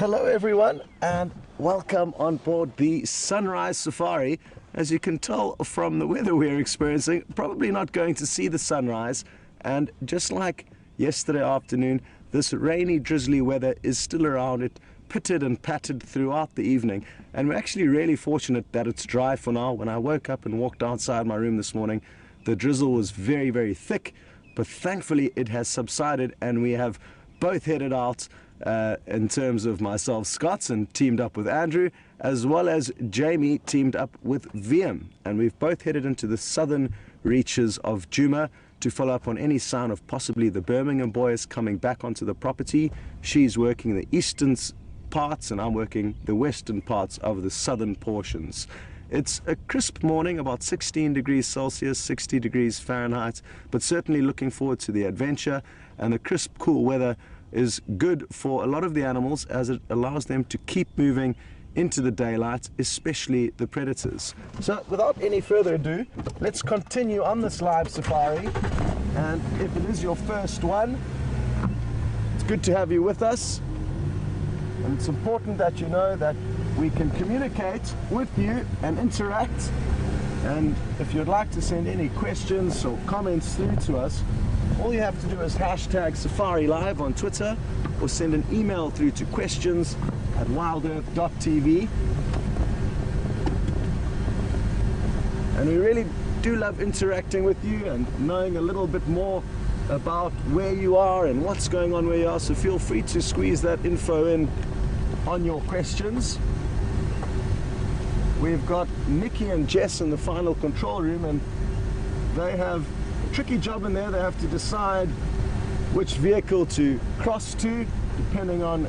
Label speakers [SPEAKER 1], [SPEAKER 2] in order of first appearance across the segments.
[SPEAKER 1] Hello everyone and welcome on board the Sunrise Safari. As you can tell from the weather we're experiencing, probably not going to see the sunrise, and just like yesterday afternoon, this rainy, drizzly weather is still around. It pitted and pattered throughout the evening, and we're actually really fortunate that it's dry for now. When I woke up and walked outside my room this morning, the drizzle was very, very thick, but thankfully it has subsided and we have both headed out in terms of myself, Scott, and teamed up with Andrew, as well as Jamie teamed up with VM, and we've both headed into the southern reaches of Djuma to follow up on any sign of possibly the Birmingham boys coming back onto the property. She's working the eastern parts and I'm working the western parts of the southern portions. It's a crisp morning, about 16 degrees Celsius, 60 degrees Fahrenheit, but certainly looking forward to the adventure, and the crisp, cool weather is good for a lot of the animals as it allows them to keep moving into the daylight, especially the predators. So without any further ado, let's continue on this live safari, and if it is your first one, it's good to have you with us, and it's important that you know that we can communicate with you and interact, and if you'd like to send any questions or comments through to us, all you have to do is hashtag Safari Live on Twitter or send an email through to questions@wildearth.tv. And we really do love interacting with you and knowing a little bit more about where you are and what's going on where you are, so feel free to squeeze that info in on your questions. We've got Nikki and Jess in the final control room, and they have a tricky job in there. They have to decide which vehicle to cross to depending on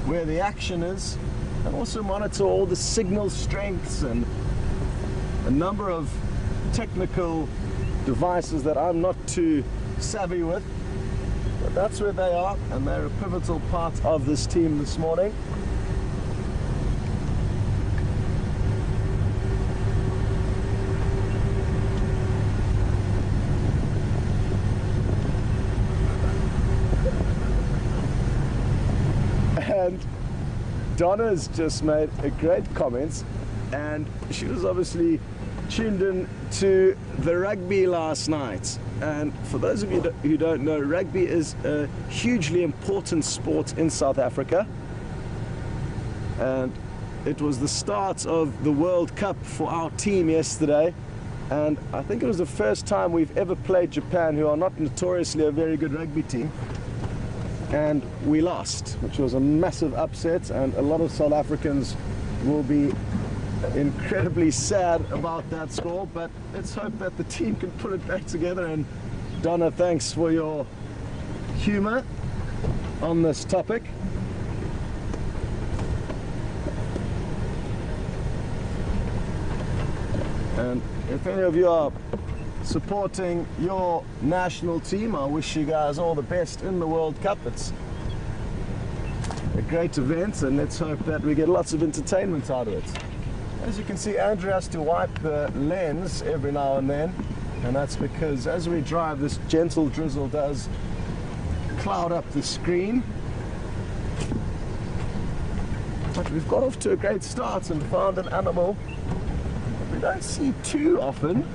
[SPEAKER 1] where the action is, and also monitor all the signal strengths and a number of technical devices that I'm not too savvy with, but that's where they are, and they're a pivotal part of this team this morning. And Donna's just made a great comment, and she was obviously tuned in to the rugby last night. And for those of you who don't know, rugby is a hugely important sport in South Africa, and it was the start of the World Cup for our team yesterday, and I think it was the first time we've ever played Japan, who are not notoriously a very good rugby team, and we lost, which was a massive upset, and a lot of South Africans will be incredibly sad about that score, but let's hope that the team can put it back together. And Donna, thanks for your humor on this topic. And if any of you are supporting your national team, I wish you guys all the best in the World Cup. It's a great event, and let's hope that we get lots of entertainment out of it. As you can see, Andrew has to wipe the lens every now and then, and that's because as we drive, this gentle drizzle does cloud up the screen. But we've got off to a great start and found an animal that we don't see too often.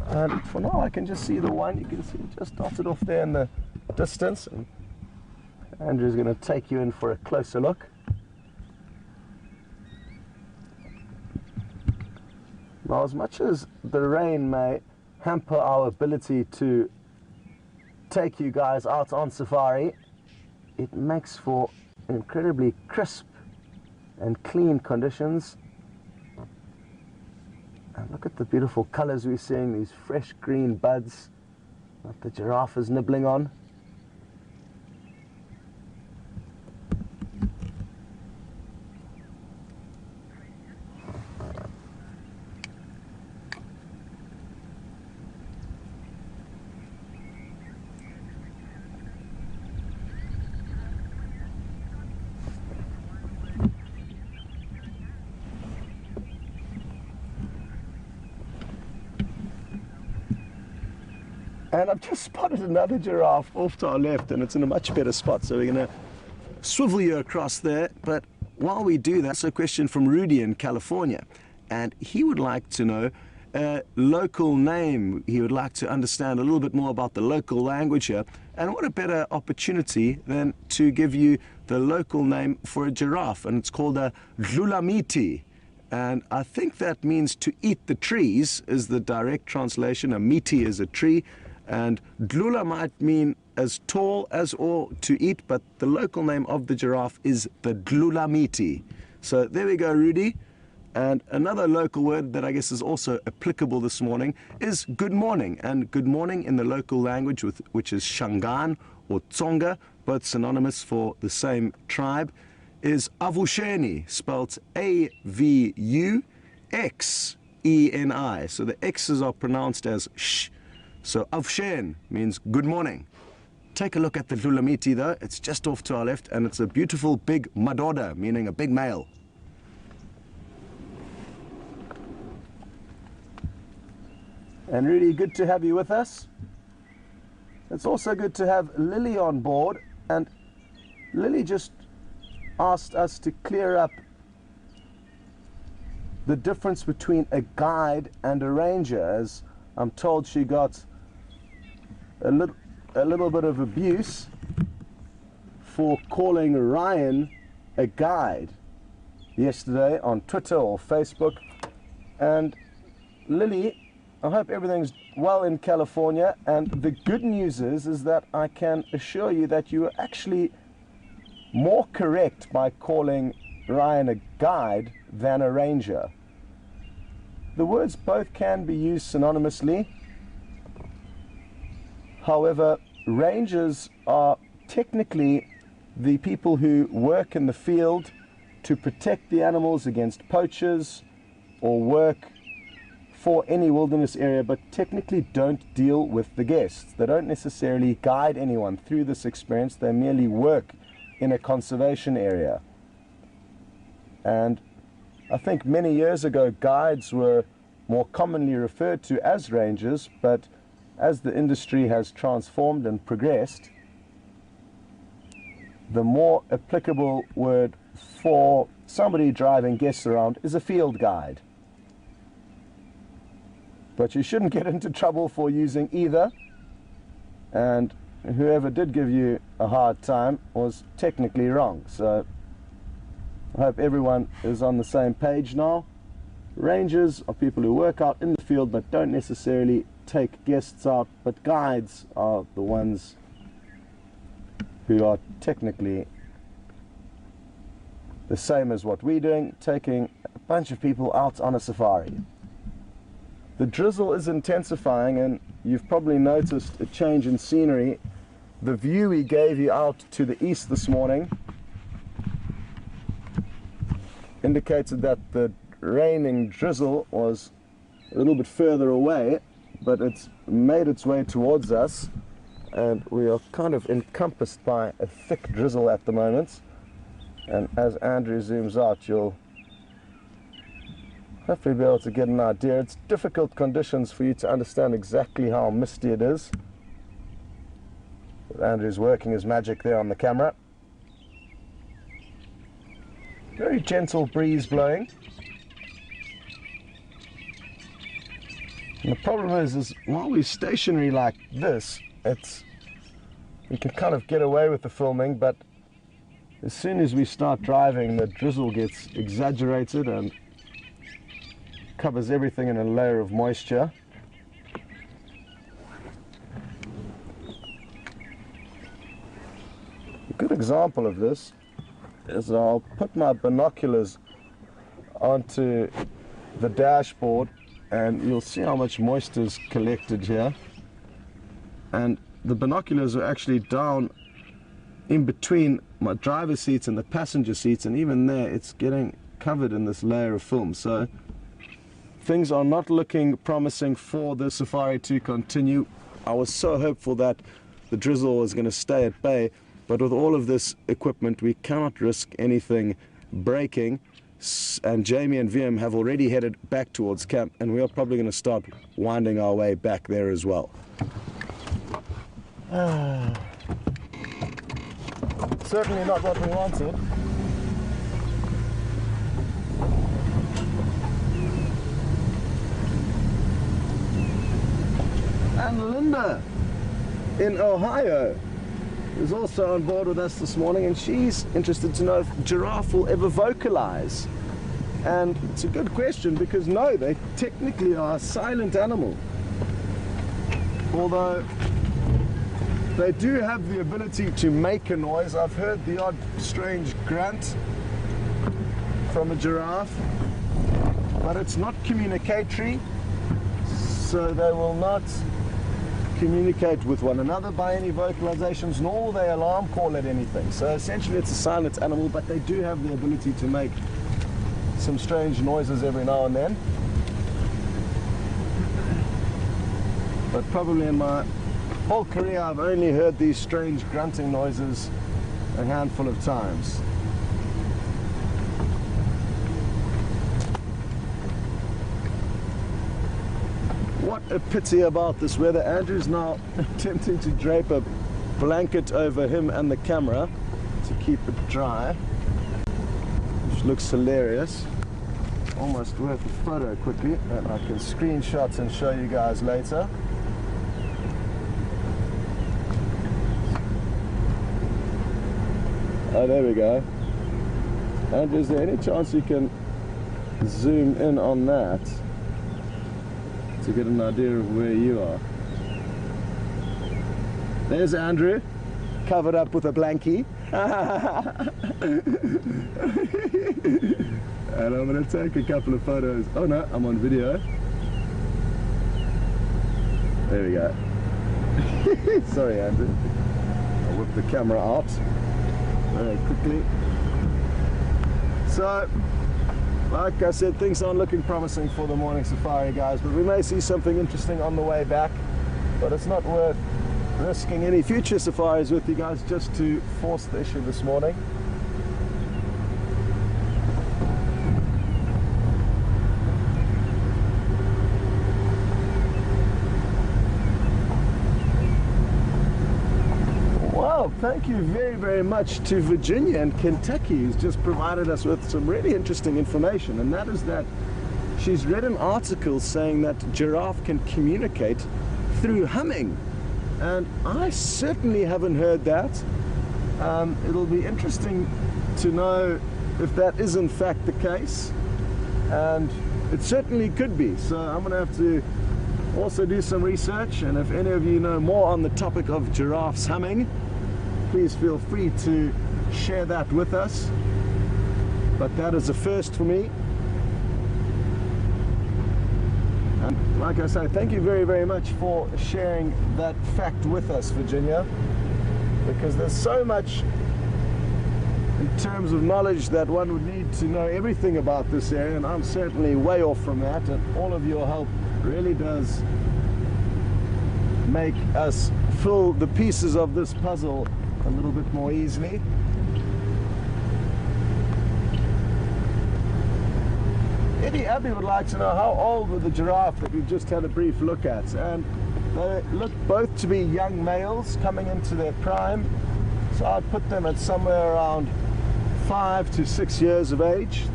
[SPEAKER 1] And for now I can just see the one. You can see it just dotted off there in the distance, and Andrew's going to take you in for a closer look. Now, as much as the rain may hamper our ability to take you guys out on safari, it makes for incredibly crisp and clean conditions. And look at the beautiful colors we're seeing, these fresh green buds that the giraffe is nibbling on. And I've just spotted another giraffe off to our left, and it's in a much better spot, so we're going to swivel you across there. But while we do that, it's a question from Rudy in California, and he would like to know a local name. He would like to understand a little bit more about the local language here, and what a better opportunity than to give you the local name for a giraffe, and it's called a dlulamiti. And I think that means to eat the trees is the direct translation. A miti is a tree, and dlula might mean as tall as or to eat, but the local name of the giraffe is the dlulamiti. So there we go, Rudy. And another local word that I guess is also applicable this morning is good morning. And good morning in the local language, which is Shangaan or Tsonga, both synonymous for the same tribe, is avusheni, spelled A-V-U-X-E-N-I. So the X's are pronounced as sh. So avshen means good morning. Take a look at the dlulamiti though. It's just off to our left, and it's a beautiful big madoda, meaning a big male. And Rudy, good to have you with us. It's also good to have Lily on board, and Lily just asked us to clear up the difference between a guide and a ranger, as I'm told she got a little bit of abuse for calling Ryan a guide yesterday on Twitter or Facebook. And Lily, I hope everything's well in California, and the good news is that I can assure you that you are actually more correct by calling Ryan a guide than a ranger. The words both can be used synonymously. However, rangers are technically the people who work in the field to protect the animals against poachers or work for any wilderness area, but technically don't deal with the guests. They don't necessarily guide anyone through this experience. They merely work in a conservation area. And I think many years ago guides were more commonly referred to as rangers, but as the industry has transformed and progressed, the more applicable word for somebody driving guests around is a field guide. But you shouldn't get into trouble for using either, and whoever did give you a hard time was technically wrong. So I hope everyone is on the same page now. Rangers are people who work out in the field but don't necessarily take guests out, but guides are the ones who are technically the same as what we're doing, taking a bunch of people out on a safari. The drizzle is intensifying, and you've probably noticed a change in scenery. The view we gave you out to the east this morning indicated that the raining drizzle was a little bit further away, but it's made its way towards us, and we are kind of encompassed by a thick drizzle at the moment. And as Andrew zooms out, you'll hopefully be able to get an idea. It's difficult conditions for you to understand exactly how misty it is. But Andrew's working his magic there on the camera. Very gentle breeze blowing. And the problem is while we're stationary like this, we can kind of get away with the filming, but as soon as we start driving, the drizzle gets exaggerated and covers everything in a layer of moisture. A good example of this is I'll put my binoculars onto the dashboard, and you'll see how much moisture is collected here. And the binoculars are actually down in between my driver's seats and the passenger seats, and even there it's getting covered in this layer of film. So things are not looking promising for the safari to continue. I was so hopeful that the drizzle was going to stay at bay, but with all of this equipment we cannot risk anything breaking. And Jamie and VM have already headed back towards camp, and we are probably going to start winding our way back there as well. Certainly not what we wanted. And Linda in Ohio is also on board with us this morning, and she's interested to know if giraffe will ever vocalize. And it's a good question, because no, they technically are a silent animal. Although they do have the ability to make a noise. I've heard the odd strange grunt from a giraffe, but it's not communicatory, so they will not communicate with one another by any vocalizations, nor will they alarm call at anything. So essentially it's a silent animal, but they do have the ability to make some strange noises every now and then. But probably in my whole career I've only heard these strange grunting noises a handful of times. What a pity about this weather. Andrew's now attempting to drape a blanket over him and the camera to keep it dry, which looks hilarious. Almost worth a photo quickly that I can screenshot and show you guys later. Oh, there we go. Andrew, is there any chance you can zoom in on that to get an idea of where you are? There's Andrew, covered up with a blankie. And I'm going to take a couple of photos. Oh no, I'm on video. There we go. Sorry, Andrew. I'll whip the camera out very quickly. So, like I said, things aren't looking promising for the morning safari, guys, but we may see something interesting on the way back. But it's not worth risking any future safaris with you guys just to force the issue this morning. Well, thank you very, very much to Virginia and Kentucky, who's just provided us with some really interesting information, and that is that she's read an article saying that giraffe can communicate through humming. And I certainly haven't heard that. It'll be interesting to know if that is in fact the case, and it certainly could be. So I'm going to have to also do some research, and if any of you know more on the topic of giraffes humming, please feel free to share that with us. But that is a first for me. And like I say, thank you very, very much for sharing that fact with us, Virginia, because there's so much in terms of knowledge that one would need to know everything about this area, and I'm certainly way off from that, and all of your help really does make us fill the pieces of this puzzle a little bit more easily. Eddie Abbey would like to know how old were the giraffe that we've just had a brief look at, and they look both to be young males coming into their prime, so I'd put them at somewhere around 5 to 6 years of age.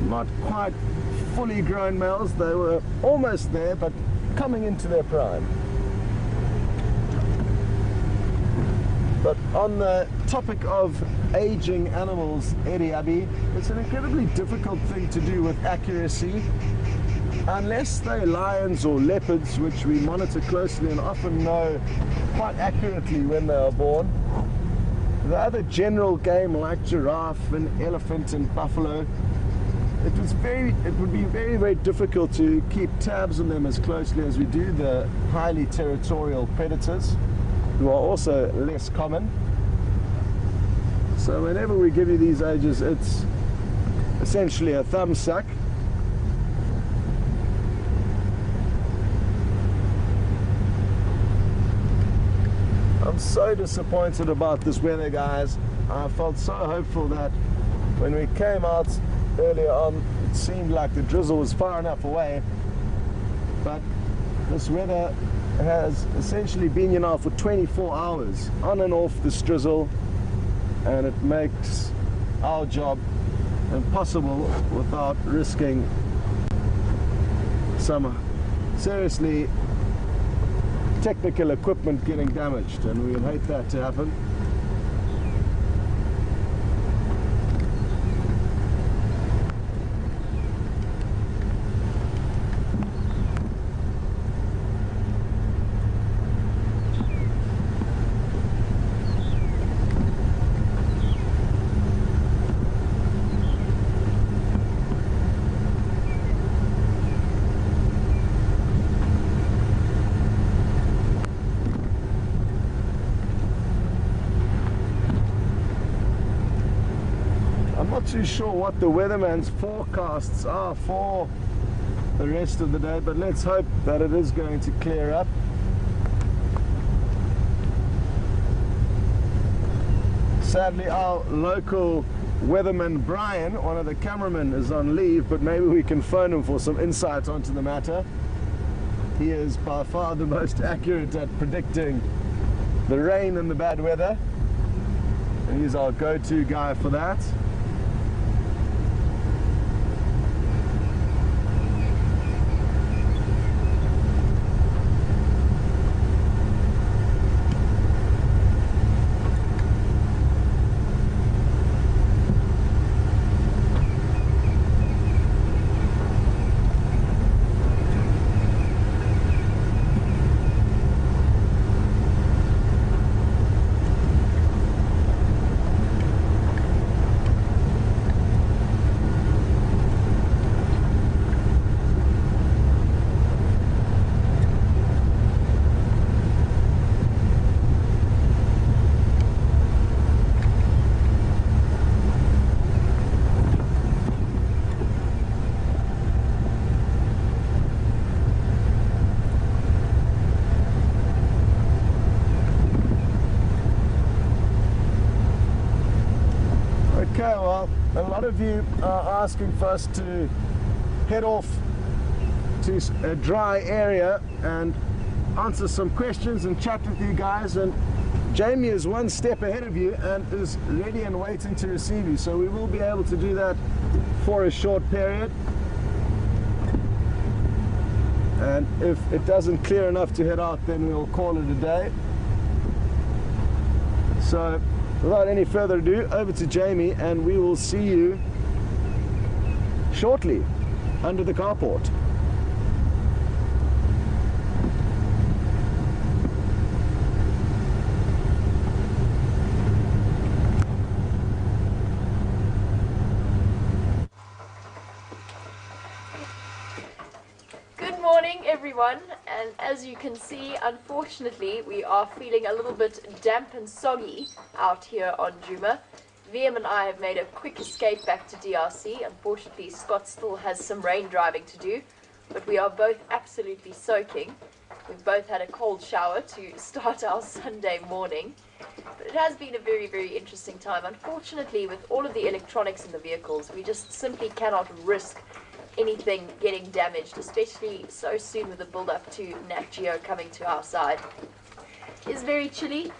[SPEAKER 1] Not quite fully grown males, they were almost there, but coming into their prime. But on the topic of aging animals, Eddie Abbey, it's an incredibly difficult thing to do with accuracy, unless they're lions or leopards, which we monitor closely and often know quite accurately when they are born. The other general game like giraffe and elephant and buffalo, it would be very, very difficult to keep tabs on them as closely as we do the highly territorial predators, who are also less common. So whenever we give you these ages, it's essentially a thumb suck. I'm so disappointed about this weather, guys. I felt so hopeful that when we came out earlier on, it seemed like the drizzle was far enough away, but this weather has essentially been here now for 24 hours, on and off this drizzle, and it makes our job impossible without risking some seriously technical equipment getting damaged, and we would hate that to happen. I'm not too sure what the weatherman's forecasts are for the rest of the day, but let's hope that it is going to clear up. Sadly, our local weatherman Brian, one of the cameramen, is on leave, but maybe we can phone him for some insight onto the matter. He is by far the most accurate at predicting the rain and the bad weather, and he's our go-to guy for that. Okay, well, a lot of you are asking for us to head off to a dry area and answer some questions and chat with you guys, and Jamie is one step ahead of you and is ready and waiting to receive you, so we will be able to do that for a short period. And if it doesn't clear enough to head out, then we'll call it a day. So without any further ado, over to Jamie, and we will see you shortly under the carport.
[SPEAKER 2] Good morning, everyone, and as you can see, unfortunately we are feeling a little bit damp and soggy out here on Djuma. VM and I have made a quick escape back to DRC. Unfortunately, Scott still has some rain driving to do, but we are both absolutely soaking. We've both had a cold shower to start our Sunday morning, but it has been a very, very interesting time. Unfortunately, with all of the electronics in the vehicles, we just simply cannot risk anything getting damaged, especially so soon with the build-up to Nat Geo coming to our side. It's very chilly,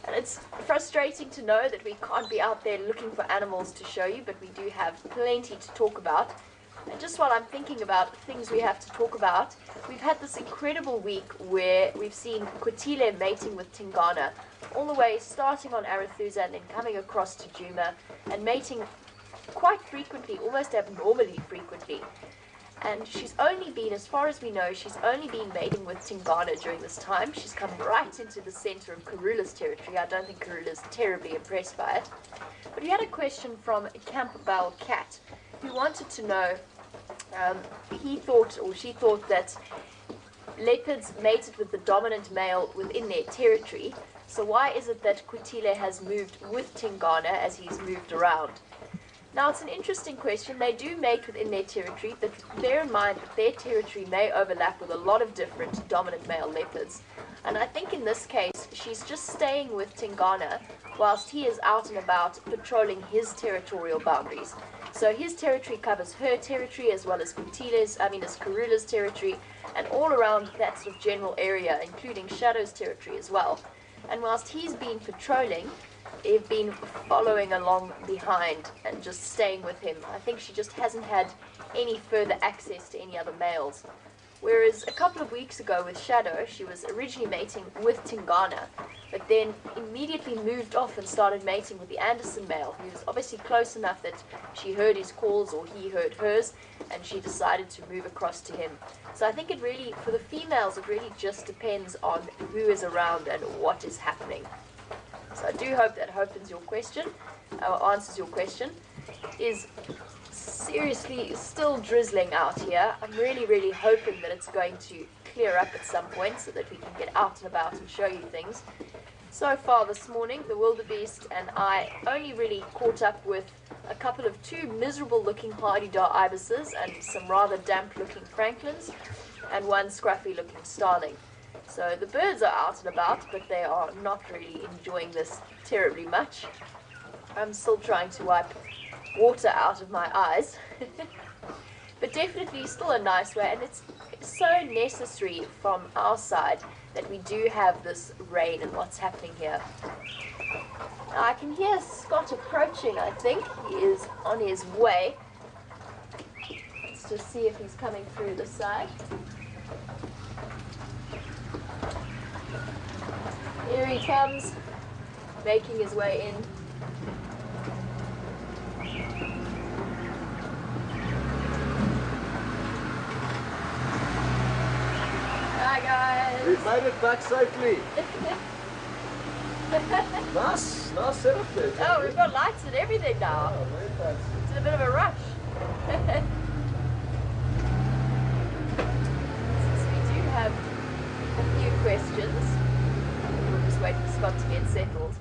[SPEAKER 2] and it's frustrating to know that we can't be out there looking for animals to show you, but we do have plenty to talk about. And just while I'm thinking about things we have to talk about, we've had this incredible week where we've seen Kwetile mating with Tingana, all the way starting on Arathusa and then coming across to Djuma and mating quite frequently, almost abnormally frequently. And she's only been, as far as we know, she's only been mating with Tingana during this time. She's come right into the center of Karula's territory. I don't think Karula's terribly impressed by it. But we had a question from Campbell Cat, who wanted to know, he thought, or she thought, that leopards mated with the dominant male within their territory. So why is it that Kwetile has moved with Tingana as he's moved around? Now, it's an interesting question. They do mate within their territory, but bear in mind that their territory may overlap with a lot of different dominant male leopards. And I think in this case, she's just staying with Tingana whilst he is out and about patrolling his territorial boundaries. So his territory covers her territory as well as Karula's territory, and all around that sort of general area, including Shadow's territory as well. And whilst he's been patrolling, they've been following along behind and just staying with him. I think she just hasn't had any further access to any other males. Whereas a couple of weeks ago with Shadow, she was originally mating with Tingana, but then immediately moved off and started mating with the Anderson male, who was obviously close enough that she heard his calls or he heard hers, and she decided to move across to him. So I think it really, for the females, it really just depends on who is around and what is happening. So I do hope that opens your question, or answers your question. Is seriously still drizzling out here. I'm really hoping that it's going to clear up at some point so that we can get out and about and show you things. So far this morning, the wildebeest and I only really caught up with a couple of two miserable looking hardy-dar ibises and some rather damp looking franklins and one scruffy looking starling. So the birds are out and about, but they are not really enjoying this terribly much. I'm still trying to wipe water out of my eyes. But definitely still a nice way, and it's so necessary from our side that we do have this rain and what's happening here. Now I can hear Scott approaching. I think he is on his way. Let's just see if he's coming through the side. Here he comes, making his way in. Hi guys!
[SPEAKER 1] We've made it back safely. Nice setup there.
[SPEAKER 2] Oh, we've got lights and everything now.
[SPEAKER 1] Oh, very fancy.
[SPEAKER 2] It's in a bit of a rush. Since we do have a few questions, we'll just wait for Scott to get settled.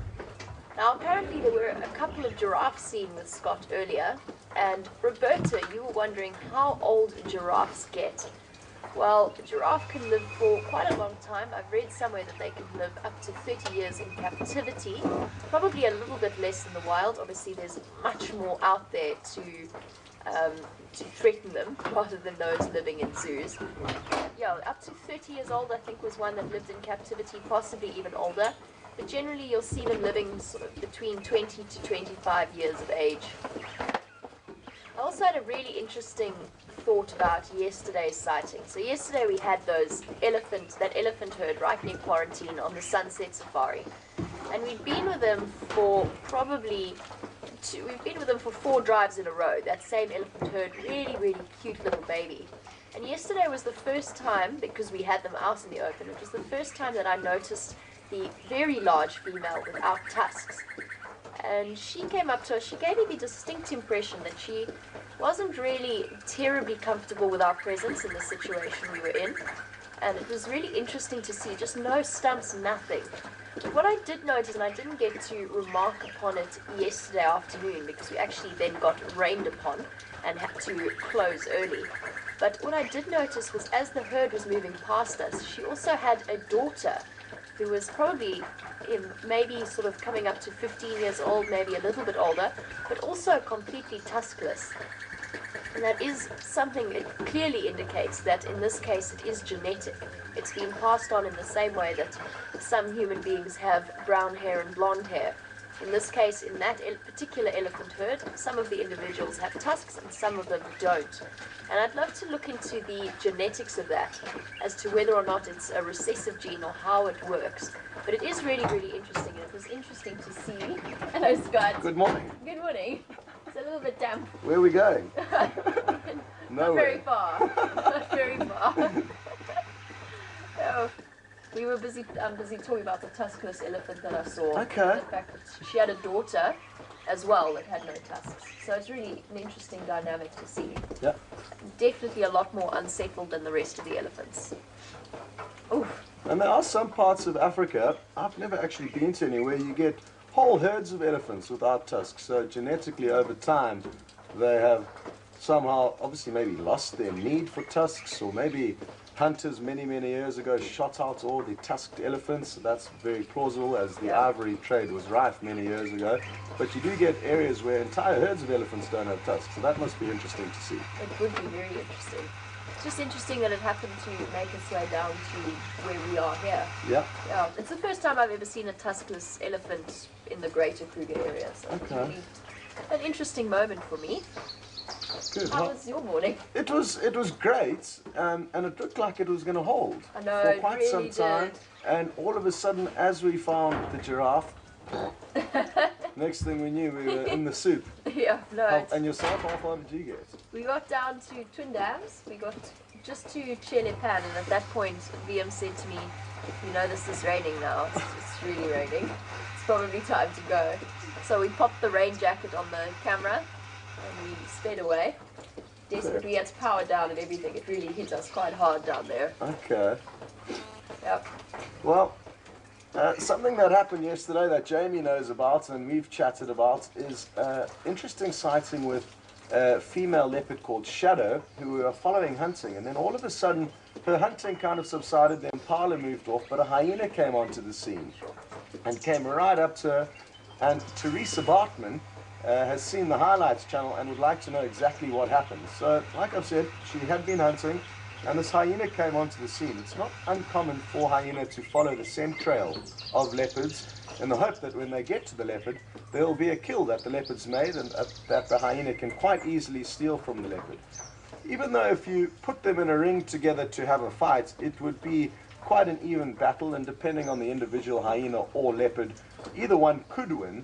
[SPEAKER 2] Now apparently there were a couple of giraffes seen with Scott earlier, and Roberta, you were wondering how old giraffes get. Well, a giraffe can live for quite a long time. I've read somewhere that they can live up to 30 years in captivity, probably a little bit less in the wild. Obviously, there's much more out there to threaten them rather than those living in zoos. Yeah, up to 30 years old, I think, was one that lived in captivity, possibly even older. But generally, you'll see them living sort of between 20 to 25 years of age. I also had a really interesting thought about yesterday's sighting. So yesterday we had that elephant herd right near quarantine on the Sunset Safari, and we'd been with them for we've been with them for 4 drives in a row. That same elephant herd, really cute little baby. And yesterday was the first time, because we had them out in the open, it was the first time that I noticed the very large female without tusks. And she came up to us, she gave me the distinct impression that she wasn't really terribly comfortable with our presence in the situation we were in. And it was really interesting to see, just no stumps, nothing. But what I did notice, and I didn't get to remark upon it yesterday afternoon because we actually then got rained upon and had to close early. But what I did notice was as the herd was moving past us, she also had a daughter who was probably maybe sort of coming up to 15 years old, maybe a little bit older, but also completely tuskless. And that is something, it clearly indicates that in this case it is genetic. It's been passed on in the same way that some human beings have brown hair and blonde hair. In this case, in that particular elephant herd, some of the individuals have tusks and some of them don't. And I'd love to look into the genetics of that, as to whether or not it's a recessive gene or how it works. But it is really interesting, and it was interesting to see. Hello, Scott.
[SPEAKER 1] Good morning.
[SPEAKER 2] Good morning. It's a little bit damp.
[SPEAKER 1] Where are we going?
[SPEAKER 2] Not very far. Not very far. Oh, we were busy talking about the tuskless elephant that I saw.
[SPEAKER 1] Okay.
[SPEAKER 2] The fact that she had a daughter as well that had no tusks. So it's really an interesting dynamic to see.
[SPEAKER 1] Yeah.
[SPEAKER 2] Definitely a lot more unsettled than the rest of the elephants. Oof.
[SPEAKER 1] And there are some parts of Africa, I've never actually been to anywhere, you get whole herds of elephants without tusks. So genetically over time, they have somehow, obviously maybe lost their need for tusks, or maybe hunters many, many years ago shot out all the tusked elephants. That's very plausible, as the ivory trade was rife many years ago. But you do get areas where entire herds of elephants don't have tusks, so that must be interesting to see.
[SPEAKER 2] It would be very interesting. It's just interesting that it happened to make its way down to where we are here.
[SPEAKER 1] Yeah.
[SPEAKER 2] Yeah, it's the first time I've ever seen a tuskless elephant in the greater Kruger area, so it's really an interesting moment for me.
[SPEAKER 1] Good.
[SPEAKER 2] How was your morning?
[SPEAKER 1] It was great, and it looked like it was going to hold
[SPEAKER 2] I know,
[SPEAKER 1] for
[SPEAKER 2] it
[SPEAKER 1] quite
[SPEAKER 2] really
[SPEAKER 1] some time.
[SPEAKER 2] did.
[SPEAKER 1] And all of a sudden, as we found the giraffe, next thing we knew, we were in the soup.
[SPEAKER 2] Yeah, no.
[SPEAKER 1] And yourself, how far did you get?
[SPEAKER 2] We got down to Twin Dams. We got just to Chele Pan, and at that point, VM said to me, "You know, this is raining now. It's really raining. It's probably time to go." So we popped the rain jacket on the camera, and we sped away. Desperately, we had to power down and everything. It really hit us quite hard down there.
[SPEAKER 1] Okay.
[SPEAKER 2] Yep.
[SPEAKER 1] Well, something that happened yesterday that Jamie knows about and we've chatted about is interesting sighting with a female leopard called Shadow, who we were following hunting, and then all of a sudden her hunting kind of subsided, the impala moved off, but a hyena came onto the scene and came right up to her. And Teresa Bartman has seen the highlights channel and would like to know exactly what happened. So, like I've said, she had been hunting, and this hyena came onto the scene. It's not uncommon for hyena to follow the scent trail of leopards in the hope that when they get to the leopard, there will be a kill that the leopard's made and that the hyena can quite easily steal from the leopard. Even though if you put them in a ring together to have a fight, it would be quite an even battle, and depending on the individual hyena or leopard, either one could win.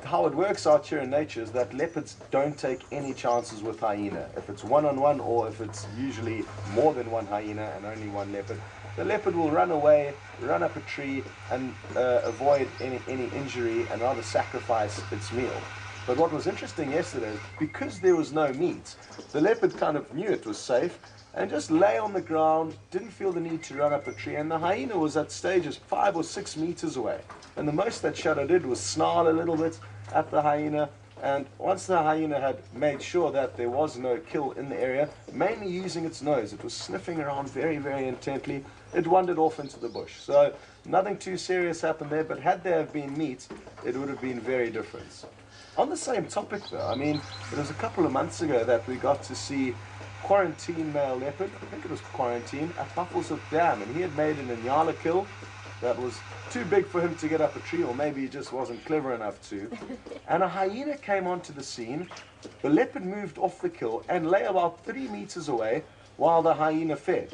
[SPEAKER 1] How it works out here in nature is that leopards don't take any chances with hyena. If it's one-on-one, or if it's usually more than one hyena and only one leopard, the leopard will run away, run up a tree, and avoid any injury, and rather sacrifice its meal. But what was interesting yesterday is because there was no meat, the leopard kind of knew it was safe and just lay on the ground, didn't feel the need to run up a tree, and the hyena was at stages 5 or 6 meters away. And the most that Shadow did was snarl a little bit at the hyena, and once the hyena had made sure that there was no kill in the area, mainly using its nose, it was sniffing around very, very intently, it wandered off into the bush. So nothing too serious happened there, but had there have been meat, it would have been very different. On the same topic though, I mean, it was a couple of months ago that we got to see Quarantine male leopard, I think it was Quarantine, at Buffelshoek Dam, and he had made an Inyala kill that was too big for him to get up a tree, or maybe he just wasn't clever enough to. And a hyena came onto the scene. The leopard moved off the kill and lay about 3 meters away while the hyena fed.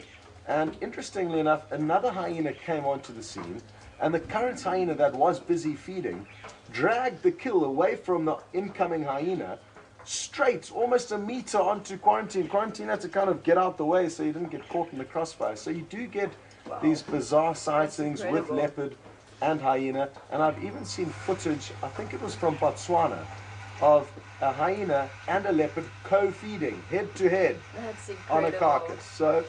[SPEAKER 1] And interestingly enough, another hyena came onto the scene, and the current hyena that was busy feeding dragged the kill away from the incoming hyena, straight, almost a meter onto Quarantine. Quarantine had to kind of get out the way so he didn't get caught in the crossfire. So you do get these bizarre sightings with leopard and hyena. And I've even seen footage, I think it was from Botswana, of a hyena and a leopard co-feeding, head to head, on a carcass. So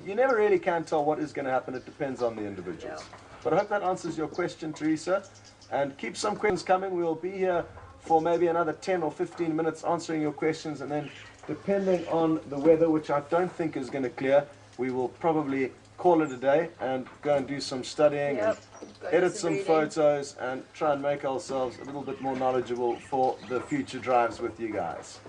[SPEAKER 1] you never really can tell what is going to happen. It depends on the individuals.
[SPEAKER 2] Yeah.
[SPEAKER 1] But I hope that answers your question, Teresa. And keep some questions coming. We'll be here for maybe another 10 or 15 minutes answering your questions, and then depending on the weather, which I don't think is going to clear, we will probably call it a day and go and do some studying and edit some photos and try and make ourselves a little bit more knowledgeable for the future drives with you guys.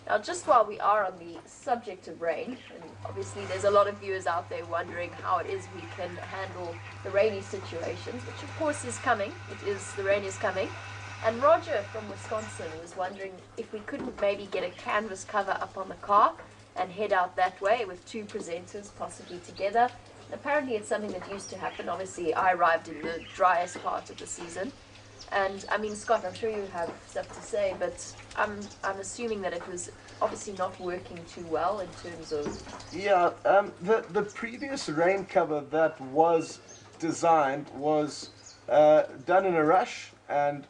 [SPEAKER 2] Now, just while we are on the subject of rain, and obviously there's a lot of viewers out there wondering how it is we can handle the rainy situations, which of course is coming. The rain is coming. And Roger from Wisconsin was wondering if we couldn't maybe get a canvas cover up on the car and head out that way with 2 presenters possibly together. Apparently it's something that used to happen. Obviously I arrived in the driest part of the season. And I mean, Scott, I'm sure you have stuff to say, but I'm assuming that it was obviously not working too well in terms of...
[SPEAKER 1] Yeah, the previous rain cover that was designed was done in a rush, and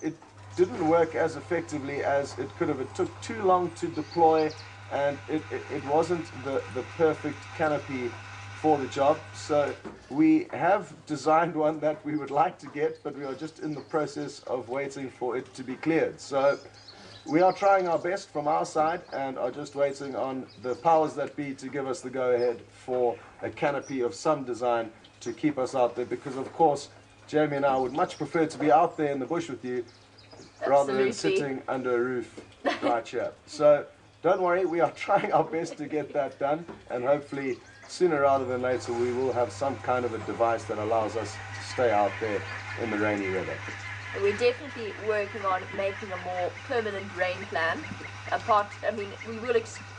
[SPEAKER 1] it didn't work as effectively as it could have. It took too long to deploy, and it wasn't the perfect canopy for the job. So we have designed one that we would like to get, but we are just in the process of waiting for it to be cleared. So we are trying our best from our side and are just waiting on the powers that be to give us the go-ahead for a canopy of some design to keep us out there, because of course Jamie and I would much prefer to be out there in the bush with you rather than sitting under a roof right here. So don't worry, we are trying our best to get that done, and hopefully sooner rather than later we will have some kind of a device that allows us to stay out there in the rainy weather.
[SPEAKER 2] We're definitely working on making a more permanent rain plan.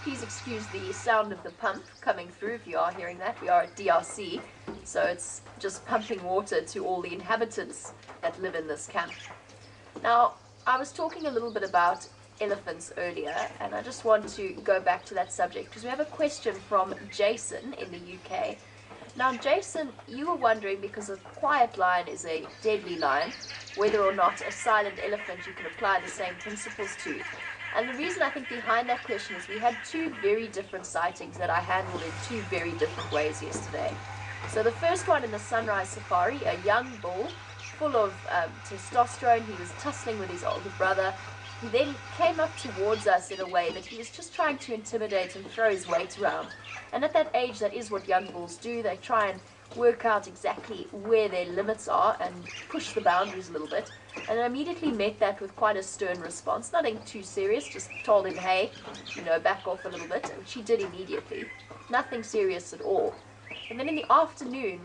[SPEAKER 2] Please excuse the sound of the pump coming through if you are hearing that. We are at DRC, so it's just pumping water to all the inhabitants that live in this camp. Now, I was talking a little bit about elephants earlier, and I just want to go back to that subject because we have a question from Jason in the UK. Now, Jason, you were wondering, because a quiet lion is a deadly lion, whether or not a silent elephant you can apply the same principles to. And the reason I think behind that question is we had two very different sightings that I handled in two very different ways yesterday. So the first one in the sunrise safari, a young bull full of testosterone. He was tussling with his older brother. He then came up towards us in a way that he was just trying to intimidate and throw his weight around. And at that age, that is what young bulls do. They try and work out exactly where their limits are and push the boundaries a little bit. And I immediately met that with quite a stern response. Nothing too serious, just told him, hey, back off a little bit, which he did immediately. Nothing serious at all. And then in the afternoon,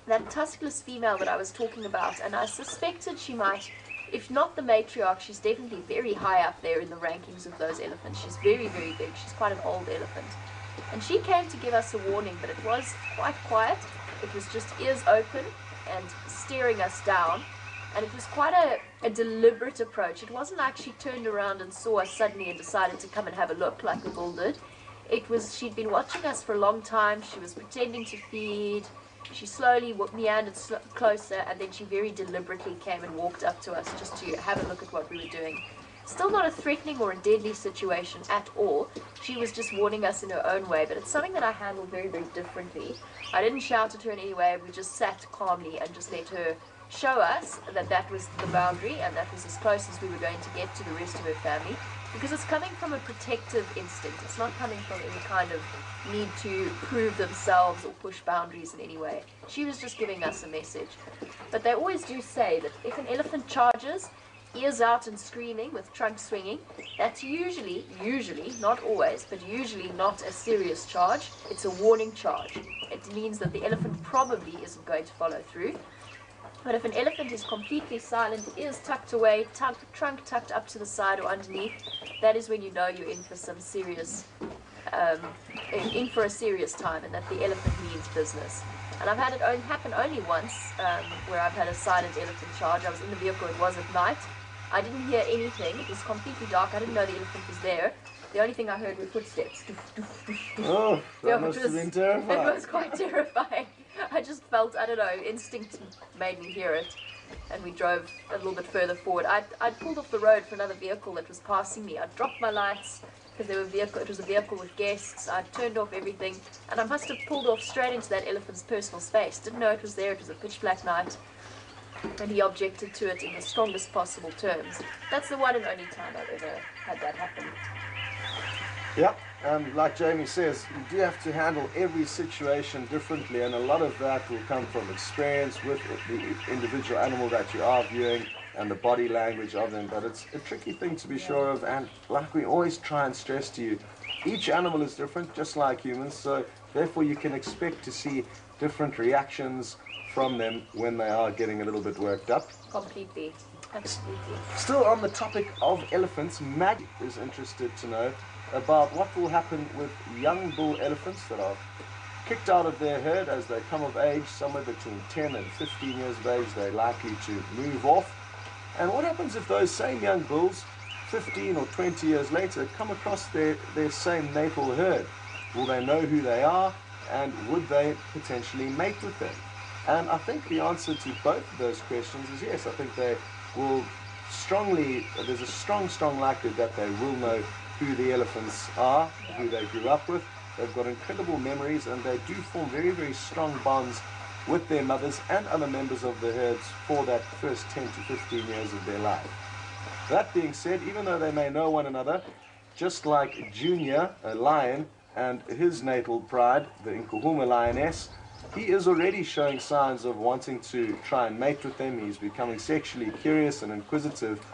[SPEAKER 2] that tuskless female that I was talking about, and I suspected she might, if not the matriarch, she's definitely very high up there in the rankings of those elephants. She's very, very big. She's quite an old elephant. And she came to give us a warning, but it was quite quiet. It was just ears open and staring us down. And it was quite a deliberate approach. It wasn't like she turned around and saw us suddenly and decided to come and have a look like the bull did. She'd been watching us for a long time. She was pretending to feed. She slowly meandered closer, and then she very deliberately came and walked up to us just to have a look at what we were doing. Still not a threatening or a deadly situation at all. She was just warning us in her own way, but it's something that I handled very, very differently. I didn't shout at her in any way. We just sat calmly and just let her show us that that was the boundary and that was as close as we were going to get to the rest of her family, because it's coming from a protective instinct. It's not coming from any kind of need to prove themselves or push boundaries in any way. She was just giving us a message. But they always do say that if an elephant charges, ears out and screaming with trunk swinging, that's usually, not always, but usually not a serious charge. It's a warning charge. It means that the elephant probably isn't going to follow through. But if an elephant is completely silent, ears tucked away, trunk tucked up to the side or underneath, that is when you know you're in for some serious, in for a serious time, and that the elephant means business. And I've had it happen only once, where I've had a silent elephant charge. I was in the vehicle, it was at night. I didn't hear anything, it was completely dark, I didn't know the elephant was there. The only thing I heard were footsteps.
[SPEAKER 1] Oh, that must have been terrifying.
[SPEAKER 2] It was quite terrifying. I just felt, I don't know, instinct made me hear it. And we drove a little bit further forward. I'd pulled off the road for another vehicle that was passing me. I dropped my lights because it was a vehicle with guests. I turned off everything, and I must have pulled off straight into that elephant's personal space. Didn't know it was there. It was a pitch black night. And he objected to it in the strongest possible terms. That's the one and only time I've ever had that happen.
[SPEAKER 1] Yep, and like Jamie says, you do have to handle every situation differently, and a lot of that will come from experience with the individual animal that you are viewing and the body language of them. But it's a tricky thing to be sure of, and like we always try and stress to you, each animal is different, just like humans, so therefore you can expect to see different reactions from them when they are getting a little bit worked up.
[SPEAKER 2] Completely. Absolutely.
[SPEAKER 1] Still on the topic of elephants, Maggie is interested to know about what will happen with young bull elephants that are kicked out of their herd as they come of age. Somewhere between 10 and 15 years of age, they're likely to move off. And what happens if those same young bulls, 15 or 20 years later, come across their same natal herd? Will they know who they are, and would they potentially mate with them? And I think the answer to both of those questions is yes. I think they will there's a strong likelihood that they will know who the elephants are, who they grew up with. They've got incredible memories, and they do form very, very strong bonds with their mothers and other members of the herds for that first 10 to 15 years of their life. That being said, even though they may know one another, just like Junior, a lion, and his natal pride, the Nkuhuma lioness, he is already showing signs of wanting to try and mate with them. He's becoming sexually curious and inquisitive,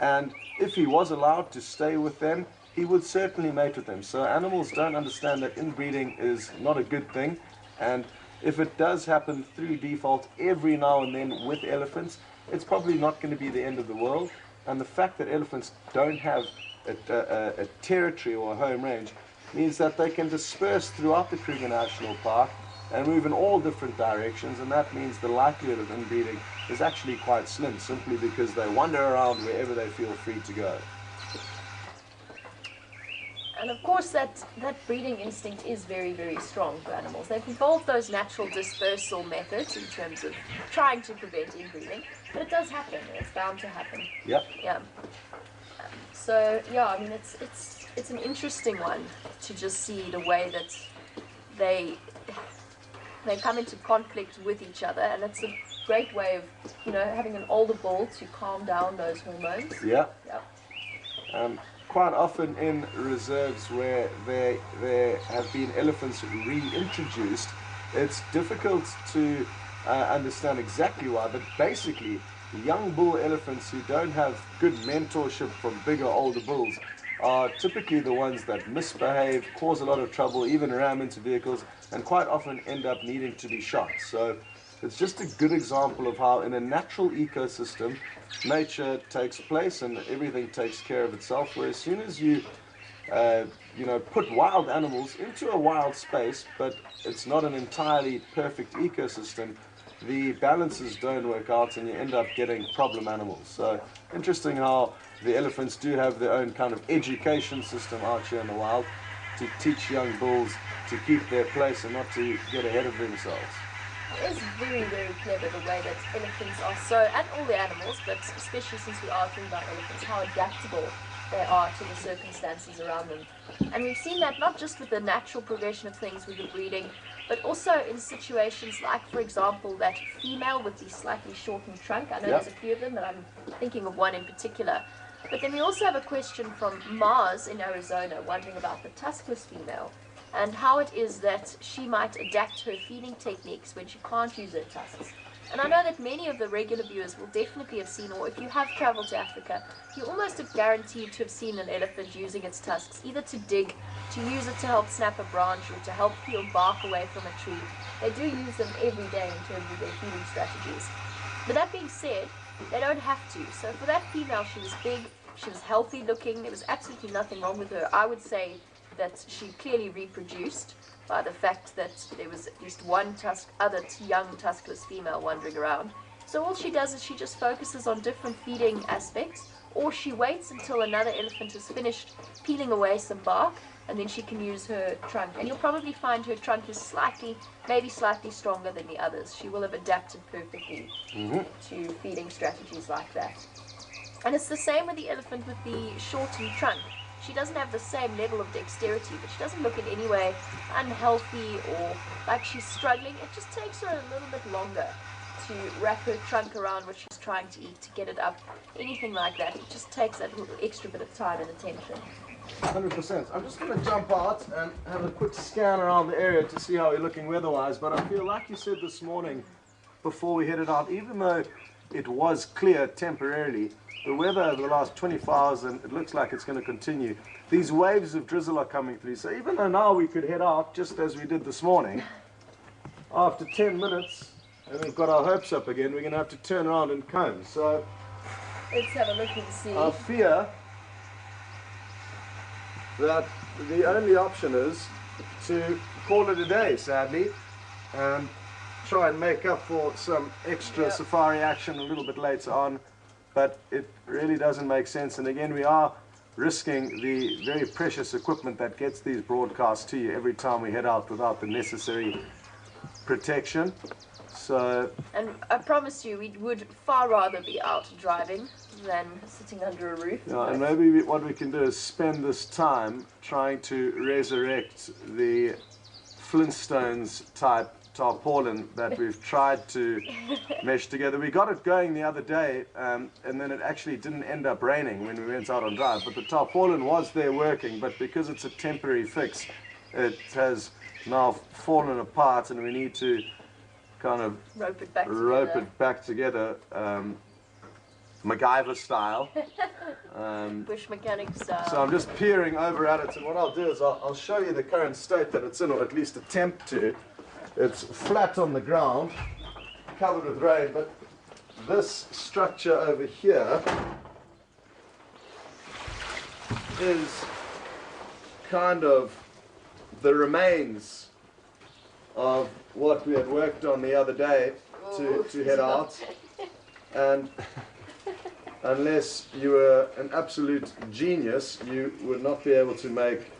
[SPEAKER 1] and if he was allowed to stay with them, he would certainly mate with them. So animals don't understand that inbreeding is not a good thing, and if it does happen through default every now and then with elephants, it's probably not going to be the end of the world. And the fact that elephants don't have a territory or a home range means that they can disperse throughout the Kruger National Park and move in all different directions, and that means the likelihood of inbreeding is actually quite slim, simply because they wander around wherever they feel free to go.
[SPEAKER 2] And of course that breeding instinct is very, very strong for animals. They've evolved those natural dispersal methods in terms of trying to prevent inbreeding, but it does happen, it's bound to happen.
[SPEAKER 1] Yep.
[SPEAKER 2] Yeah. So yeah, I mean it's an interesting one to just see the way that they come into conflict with each other, and it's a great way of, you know, having an older bull to calm down those hormones.
[SPEAKER 1] Yeah.
[SPEAKER 2] Yeah.
[SPEAKER 1] Quite often in reserves where there have been elephants reintroduced, it's difficult to understand exactly why, but basically young bull elephants who don't have good mentorship from bigger older bulls are typically the ones that misbehave, cause a lot of trouble, even ram into vehicles, and quite often end up needing to be shot. So it's just a good example of how in a natural ecosystem nature takes place and everything takes care of itself, where as soon as you put wild animals into a wild space, but it's not an entirely perfect ecosystem, the balances don't work out and you end up getting problem animals. So interesting how the elephants do have their own kind of education system out here in the wild to teach young bulls to keep their place and not to get ahead of themselves.
[SPEAKER 2] It is very, very clever the way that elephants are so, and all the animals, but especially since we are talking about elephants, how adaptable they are to the circumstances around them. And we've seen that not just with the natural progression of things with the breeding, but also in situations like, for example, that female with the slightly shortened trunk. I know there's a few of them, but I'm thinking of one in particular. But then we also have a question from Mars in Arizona wondering about the tuskless female and how it is that she might adapt her feeding techniques when she can't use her tusks. And I know that many of the regular viewers will definitely have seen, or if you have traveled to Africa, you almost are guaranteed to have seen an elephant using its tusks, either to dig, to use it to help snap a branch, or to help peel bark away from a tree. They do use them every day in terms of their feeding strategies. But that being said, they don't have to. So for that female, she was big, she was healthy looking, there was absolutely nothing wrong with her. I would say that she clearly reproduced by the fact that there was at least one young tuskless female wandering around. So all she does is she just focuses on different feeding aspects, or she waits until another elephant has finished peeling away some bark, and then she can use her trunk. And you'll probably find her trunk is maybe slightly stronger than the others. She will have adapted perfectly to feeding strategies like that. And it's the same with the elephant with the shortened trunk. She doesn't have the same level of dexterity, but she doesn't look in any way unhealthy or like she's struggling. It just takes her a little bit longer to wrap her trunk around what she's trying to eat, to get it up, anything like that. It just takes that little extra bit of time and attention.
[SPEAKER 1] 100%. I'm just going to jump out and have a quick scan around the area to see how we're looking weather-wise, but I feel like you said this morning before we headed out, even though it was clear temporarily, the weather over the last 24 hours, and it looks like it's going to continue, these waves of drizzle are coming through. So even though now we could head out just as we did this morning, after 10 minutes, and we've got our hopes up again, we're going to have to turn around and comb. So
[SPEAKER 2] let's have a look and see.
[SPEAKER 1] I fear that the only option is to call it a day, sadly, and try and make up for some extra safari action a little bit later on. But it really doesn't make sense, and again we are risking the very precious equipment that gets these broadcasts to you every time we head out without the necessary protection. So,
[SPEAKER 2] and I promise you we would far rather be out driving than sitting under a roof.
[SPEAKER 1] Yeah, and maybe what we can do is spend this time trying to resurrect the Flintstones type tarpaulin that we've tried to mesh together. We got it going the other day, and then it actually didn't end up raining when we went out on drive, but the tarpaulin was there working, but because it's a temporary fix, it has now fallen apart, and we need to kind of
[SPEAKER 2] rope it back together.
[SPEAKER 1] MacGyver style.
[SPEAKER 2] Bush mechanic style.
[SPEAKER 1] So I'm just peering over at it, and what I'll do is I'll show you the current state that it's in, or at least attempt to. It's flat on the ground, covered with rain, but this structure over here is kind of the remains of what we had worked on the other day to head out. And unless you were an absolute genius, you would not be able to make,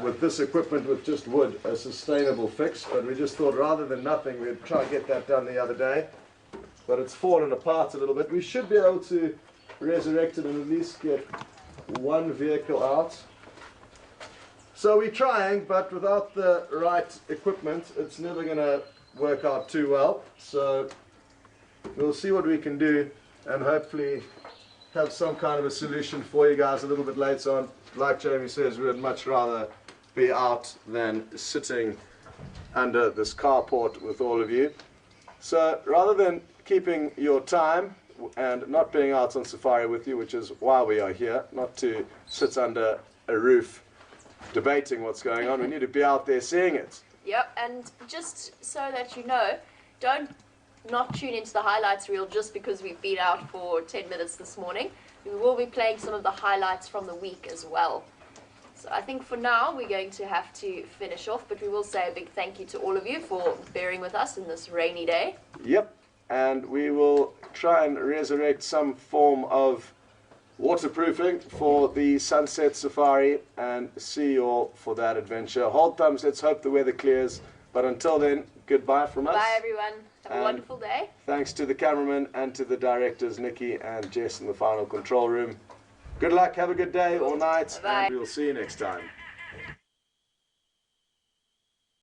[SPEAKER 1] with this equipment, with just wood, a sustainable fix. But we just thought, rather than nothing, we'd try and get that done the other day. But it's fallen apart a little bit. We should be able to resurrect it and at least get one vehicle out. So we're trying, but without the right equipment, it's never going to work out too well. So we'll see what we can do, and hopefully have some kind of a solution for you guys a little bit later on. Like Jamie says, we would much rather be out than sitting under this carport with all of you. So rather than keeping your time and not being out on safari with you, which is why we are here, not to sit under a roof debating what's going on, we need to be out there seeing it.
[SPEAKER 2] Yep, and just so that you know, don't not tune into the highlights reel just because we've been out for 10 minutes this morning. We will be playing some of the highlights from the week as well. So I think for now we're going to have to finish off, but we will say a big thank you to all of you for bearing with us in this rainy day.
[SPEAKER 1] Yep, and we will try and resurrect some form of waterproofing for the Sunset Safari, and see you all for that adventure. Hold thumbs, let's hope the weather clears, but until then, goodbye from us.
[SPEAKER 2] Bye everyone. Have a wonderful day.
[SPEAKER 1] Thanks to the cameraman and to the directors, Nikki and Jess in the final control room. Good luck, have a good day or night,
[SPEAKER 2] Bye.
[SPEAKER 1] and we'll see you next time.